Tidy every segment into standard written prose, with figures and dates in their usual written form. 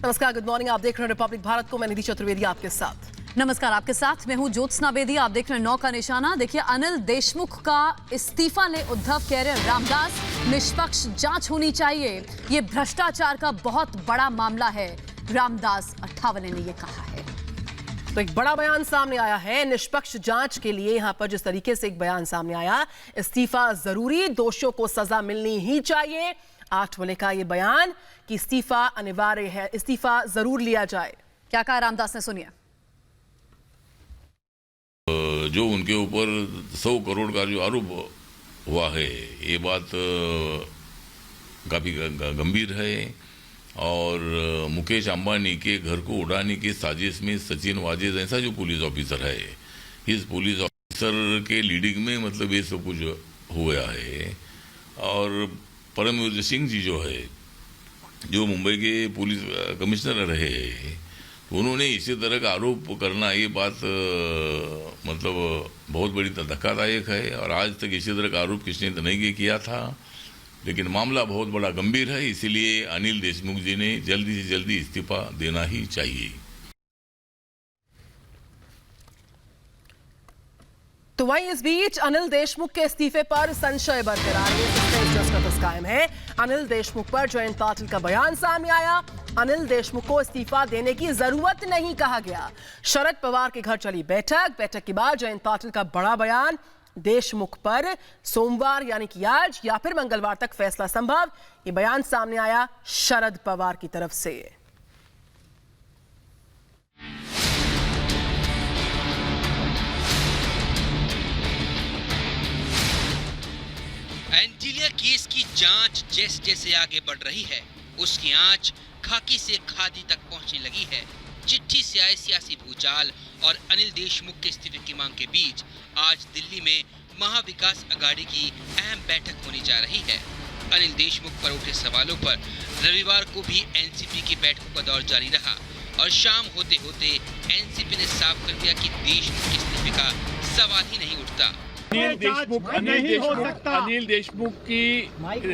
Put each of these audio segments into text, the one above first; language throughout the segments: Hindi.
नमस्कार, गुड मॉर्निंग। आप देख रहे हैं रिपब्लिक भारत को। मैं निधि चतुर्वेदी आपके साथ। नमस्कार, आपके साथ मैं हूं ज्योत्सना बेदी। आप देख रहे हैं 9 का निशाना। देखिए, अनिल देशमुख का इस्तीफा ले उद्धव कह रहे हैं रामदास, निष्पक्ष जांच होनी चाहिए। ये भ्रष्टाचार का बहुत बड़ा मामला है, रामदास अठावले ने ये कहा है। तो एक बड़ा बयान सामने आया है निष्पक्ष जांच के लिए। यहां पर जिस तरीके से एक बयान सामने आया, इस्तीफा जरूरी, दोषियों को सजा मिलनी ही चाहिए। आठवले का ये बयान कि इस्तीफा अनिवार्य है, इस्तीफा जरूर लिया जाए। क्या कहा रामदास ने, सुनिए। जो उनके ऊपर 100 करोड़ का जो आरोप हुआ है, ये बात काफी गंभीर है। और मुकेश अंबानी के घर को उड़ाने की साजिश में सचिन वाजेद ऐसा जो पुलिस ऑफिसर है, इस पुलिस ऑफिसर के लीडिंग में मतलब ये सब कुछ हुआ है। और परमवीर सिंह जी जो है, जो मुंबई के पुलिस कमिश्नर रहे, तो उन्होंने इसी तरह का आरोप करना, ये बात मतलब बहुत बड़ी धक्कादायक है। और आज तक इसी तरह का आरोप किसने तो नहीं किया था। लेकिन मामला बहुत बड़ा गंभीर है, इसीलिए अनिल देशमुख जी ने जल्दी से जल्दी इस्तीफा देना ही चाहिए। तो वहीं इस बीच अनिल देशमुख के इस्तीफे पर संशय बरकरार है, कायम है। अनिल देशमुख पर जयंत पाटिल का बयान सामने आया। अनिल देशमुख को इस्तीफा देने की जरूरत नहीं कहा गया। शरद पवार के घर चली बैठक के बाद जयंत पाटिल का बड़ा बयान। देशमुख पर सोमवार यानी कि आज या फिर मंगलवार तक फैसला संभव, ये बयान सामने आया शरद पवार की तरफ से। एंटीलिया केस की जांच जैसे जैसे आगे बढ़ रही है, उसकी आंच खाकी से खादी तक पहुंचने लगी है। चिट्ठी से आए सियासी भूचाल और अनिल देशमुख के इस्तीफे की मांग के बीच आज दिल्ली में महाविकास अघाड़ी की अहम बैठक होने जा रही है। अनिल देशमुख पर उठे सवालों पर रविवार को भी एनसीपी की बैठकों का दौर जारी रहा और शाम होते होते एनसीपी ने साफ कर दिया कि देशमुख के इस्तीफे का सवाल ही नहीं उठता। अनिल देशमुख की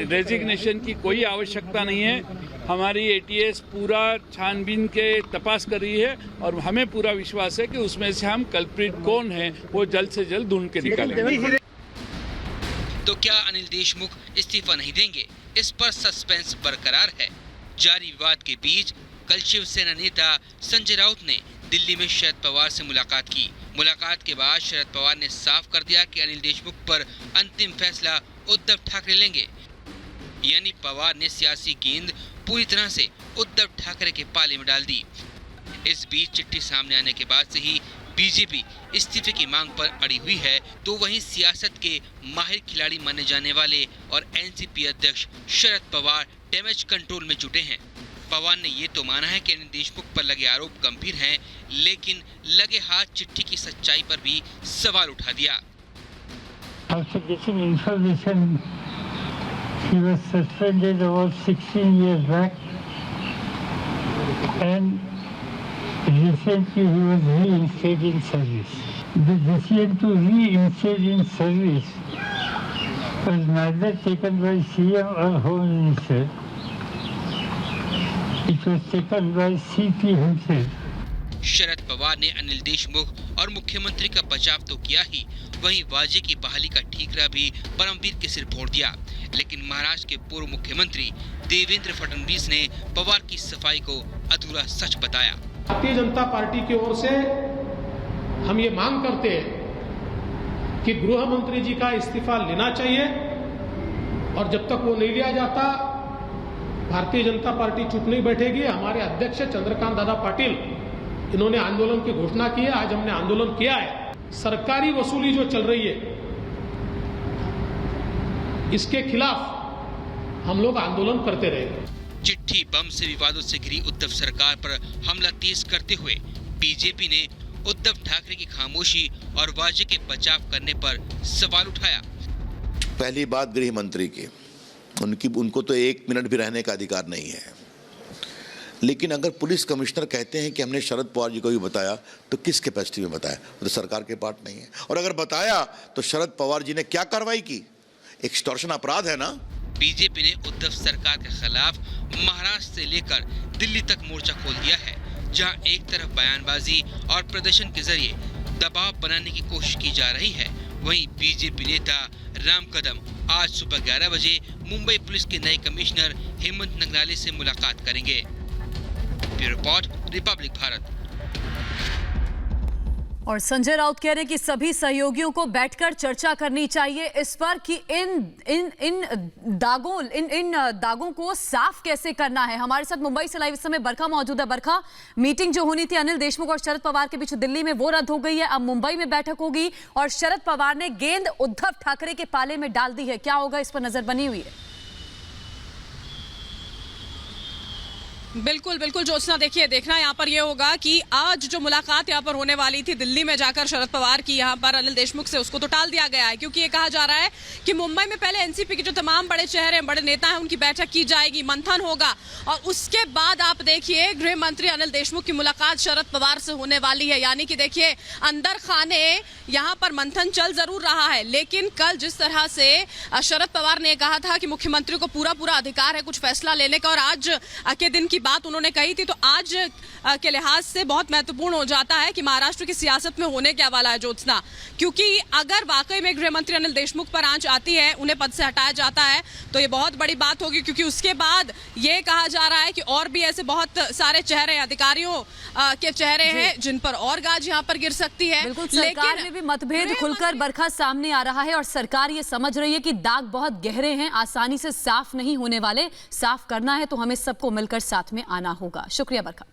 रेजिग्नेशन की कोई आवश्यकता नहीं है। हमारी एटीएस पूरा छानबीन के तपास कर रही है और हमें पूरा विश्वास है कि उसमें से हम कल्प्रिट कौन है वो जल्द से जल्द ढूंढ के निकालेंगे। तो क्या अनिल देशमुख इस्तीफा नहीं देंगे? इस पर सस्पेंस बरकरार है। जारी विवाद के बीच कल शिवसेना नेता संजय राउत ने दिल्ली में शरद पवार से मुलाकात की। मुलाकात के बाद शरद पवार ने साफ कर दिया कि अनिल देशमुख पर अंतिम फैसला उद्धव ठाकरे लेंगे। यानी पवार ने सियासी गेंद पूरी तरह से उद्धव ठाकरे के पाले में डाल दी। इस बीच चिट्ठी सामने आने के बाद से ही बीजेपी इस्तीफे की मांग पर अड़ी हुई है, तो वहीं सियासत के माहिर खिलाड़ी माने जाने वाले और एनसीपी अध्यक्ष शरद पवार डैमेज कंट्रोल में जुटे हैं। पवार ने ये तो माना है कि अनिल देशमुख पर लगे आरोप गंभीर हैं, लेकिन लगे हाथ चिट्ठी की सच्चाई पर भी सवाल उठा दिया। He was suspended about 16 years back, and recently he was reinstated in service. The decision to reinstate in service was neither taken by CM or Home Minister. It was taken by CP himself. Sharad Pawar ने अनिल देशमुख और मुख्यमंत्री का बचाव तो किया ही, वहीं वाजे की बहाली का ठीकरा भी परमवीर के सिर फोड़ दिया। लेकिन महाराष्ट्र के पूर्व मुख्यमंत्री देवेंद्र फडणवीस ने पवार की सफाई को अधूरा सच बताया। भारतीय जनता पार्टी की ओर से हम ये मांग करते हैं कि गृह मंत्री जी का इस्तीफा लेना चाहिए, और जब तक वो नहीं लिया जाता भारतीय जनता पार्टी चुप नहीं बैठेगी। हमारे अध्यक्ष चंद्रकांत दादा पाटिल, इन्होंने आंदोलन की घोषणा की है। आज हमने आंदोलन किया है। सरकारी वसूली जो चल रही है, इसके खिलाफ हम लोग आंदोलन करते रहेंगे। चिट्ठी बम से विवादों से घिरी उद्धव सरकार पर हमला तेज करते हुए बीजेपी ने उद्धव ठाकरे की खामोशी और वाजे के बचाव करने पर सवाल उठाया। पहली बात गृह मंत्री की, उनको तो 1 मिनट भी रहने का अधिकार नहीं है। लेकिन अगर पुलिस कमिश्नर कहते हैं कि हमने शरद पवार जी को भी बताया, तो किस कैपेसिटी में बताया? तो सरकार के पार्ट नहीं है। और अगर बताया तो शरद पवार जी ने क्या कार्रवाई की? एक्सटॉर्शन अपराध है ना। बीजेपी ने उद्धव सरकार के खिलाफ महाराष्ट्र से लेकर दिल्ली तक मोर्चा खोल दिया है, जहां एक तरफ बयानबाजी और प्रदर्शन के जरिए दबाव बनाने की कोशिश की जा रही है, वहीं बीजेपी नेता राम कदम आज सुबह 11 बजे मुंबई पुलिस के नए कमिश्नर हेमंत नगराले से मुलाकात करेंगे। Bureau report, Republic Bharat. और संजय राउत कह रहे हैं कि सभी सहयोगियों को बैठकर चर्चा करनी चाहिए इस पर कि इन दागों को साफ कैसे करना है। हमारे साथ मुंबई से लाइव इस समय बरखा मौजूद है। बरखा, मीटिंग जो होनी थी अनिल देशमुख और शरद पवार के बीच दिल्ली में, वो रद्द हो गई है। अब मुंबई में बैठक होगी और शरद पवार ने गेंद उद्धव ठाकरे के पाले में डाल दी है। क्या होगा, इस पर नजर बनी हुई है। बिल्कुल बिल्कुल ज्योत्सना, देखिए देखना यहाँ पर ये होगा कि आज जो मुलाकात यहाँ पर होने वाली थी दिल्ली में जाकर शरद पवार की यहाँ पर अनिल देशमुख से, उसको तो टाल दिया गया है, क्योंकि ये कहा जा रहा है कि मुंबई में पहले एनसीपी के जो तमाम बड़े चेहरे हैं, बड़े नेता हैं, उनकी बैठक की जाएगी, मंथन होगा और उसके बाद आप देखिए गृह मंत्री अनिल देशमुख की मुलाकात शरद पवार से होने वाली है। यानी कि देखिए अंदर खाने यहाँ पर मंथन चल जरूर रहा है, लेकिन कल जिस तरह से शरद पवार ने कहा था कि मुख्यमंत्री को पूरा अधिकार है कुछ फैसला लेने का, और आज के दिन की बात उन्होंने कही थी, तो आज के लिहाज से बहुत महत्वपूर्ण हो जाता है कि महाराष्ट्र की सियासत में होने क्या वाला है ज्योत्सना, क्योंकि अगर वाकई में गृह मंत्री अनिल देशमुख पर आंच आती है, उन्हें पद से हटाया जाता है, तो ये बहुत बड़ी बात होगी, क्योंकि उसके बाद ये कहा जा रहा है कि और भी ऐसे बहुत सारे चेहरे, अधिकारियों के चेहरे हैं जिन पर और गाज यहाँ पर गिर सकती है। बिल्कुल, सरकार में भी मतभेद खुलकर बरखा सामने आ रहा है और सरकार ये समझ रही है कि दाग बहुत गहरे हैं, आसानी से साफ नहीं होने वाले। साफ करना है तो हमें सबको मिलकर साथ में आना होगा। शुक्रिया बरखा।